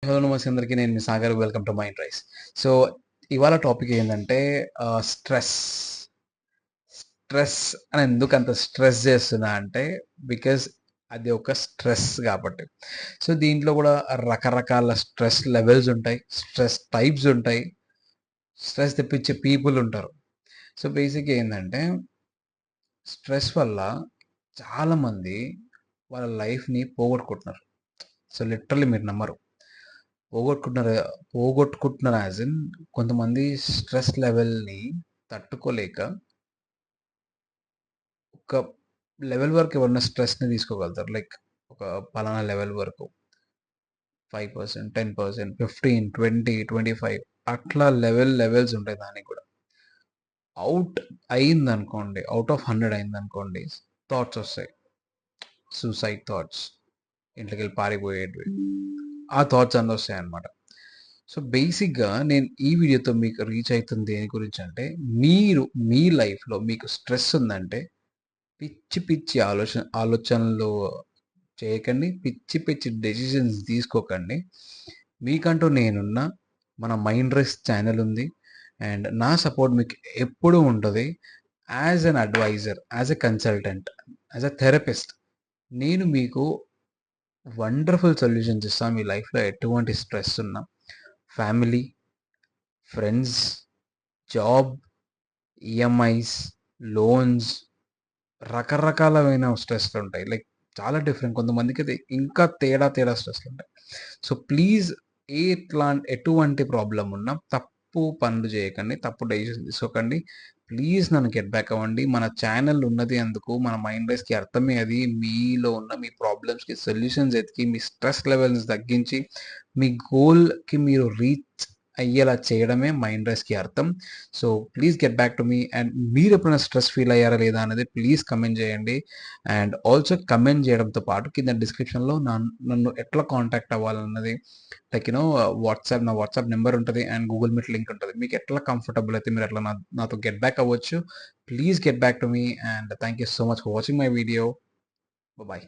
Hello నమస్తే అందరికీ. నేను మీ Sagar. Welcome to mind rise. So ఇవాళ టాపిక్ ఏంటంటే స్ట్రెస్. స్ట్రెస్ అని ఎందుకు అంత స్ట్రెస్ చేస్తున్నా అంటే బికాజ్ అది ఒక స్ట్రెస్ కాబట్టి. సో దీంట్లో కూడా రకరకాల స్ట్రెస్ లెవెల్స్ ఉంటాయి, స్ట్రెస్ టైప్స్ ఉంటాయి, స్ట్రెస్ తెప్పించే పీపుల్ ఉంటారు. సో బేసిక్గా ఏంటంటే స్ట్రెస్ వల్ల చాలామంది వాళ్ళ లైఫ్ని పోగొట్టుకుంటున్నారు. సో లిటరల్లీ మీరు నమ్మరు, పోగొట్టుకుంటున్నారు. పోగొట్టుకుంటున్నారు యాజ్ ఇన్ కొంతమంది స్ట్రెస్ లెవెల్ని తట్టుకోలేక ఒక లెవెల్ వరకు ఎవరన్నా స్ట్రెస్ని తీసుకోగలుగుతారు. లైక్ ఒక పలానా లెవెల్ వరకు 5%, 10%, 15, 20, 25 అట్లా లెవెల్స్ ఉంటాయి. దానికి కూడా అవుట్ అయిందనుకోండి, అవుట్ ఆఫ్ 100 అయిందనుకోండి, థాట్స్ వస్తాయి, సూసైడ్ థాట్స్, ఇంట్లోకి వెళ్ళి పారిపోయేటివి, ఆ థాట్స్ అన్నీ వస్తాయి అన్నమాట. సో బేసిక్గా నేను ఈ వీడియోతో మీకు రీచ్ అవుతుంది దేని గురించి అంటే, మీరు మీ లైఫ్లో మీకు స్ట్రెస్ ఉందంటే పిచ్చి పిచ్చి ఆలోచనలు చేయకండి, పిచ్చి పిచ్చి డెసిషన్స్ తీసుకోకండి. మీకంటూ నేనున్నా, మన మైండ్ రైస్ ఛానల్ ఉంది, అండ్ నా సపోర్ట్ మీకు ఎప్పుడూ ఉంటుంది. As an adviser, as a consultant, as a therapist నేను మీకు వండర్ఫుల్ సొల్యూషన్స్ ఇస్తాను. మీ లైఫ్లో ఎటువంటి స్ట్రెస్ ఉన్నా, family, friends, job, EMIs, loans, రకరకాలమైన స్ట్రెస్‌లు ఉంటాయి. లైక్ చాలా డిఫరెంట్. కొంతమందికైతే ఇంకా తేడా స్ట్రెస్‌లు ఉంటాయి. సో ప్లీజ్ ఎటువంటి ప్రాబ్లమ్ ఉన్నా తప్పు పనులు చేయకండి, తప్పు డెసిషన్స్ తీసుకోకండి. ప్లీజ్ నన్ను గెట్ బ్యాక్ అవ్వండి. మన ఛానల్ ఉన్నది అందుకు, మన మైండ్ రైస్‌కి అర్థమే అది. మీలో ఉన్న మీ ప్రాబ్లమ్స్‌కి సొల్యూషన్స్ ఎతికి, మీ స్ట్రెస్ లెవెల్స్ తగ్గించి, మీ గోల్‌కి మీరు రీచ్ అయ్యేలా చేయడమే మైండ్ రైస్‌కి అర్థం. So please get back to me. And మీరు ఎప్పుడైనా స్ట్రెస్ ఫీల్ అయ్యారా లేదా అనేది ప్లీజ్ కమెంట్ చేయండి. అండ్ ఆల్సో కమెంట్ చేయడంతో పాటు కింద డిస్క్రిప్షన్లో నన్ను ఎట్లా కాంటాక్ట్ అవ్వాలన్నది, లైక్ నా వాట్సాప్ నెంబర్ ఉంటుంది అండ్ గూగుల్ మీట్ లింక్ ఉంటుంది. మీకు ఎట్లా కంఫర్టబుల్ అయితే మీరు అట్లా నాతో గెట్ బ్యాక్ అవ్వచ్చు. Please get back to me. And thank you so much for watching my video. Bye.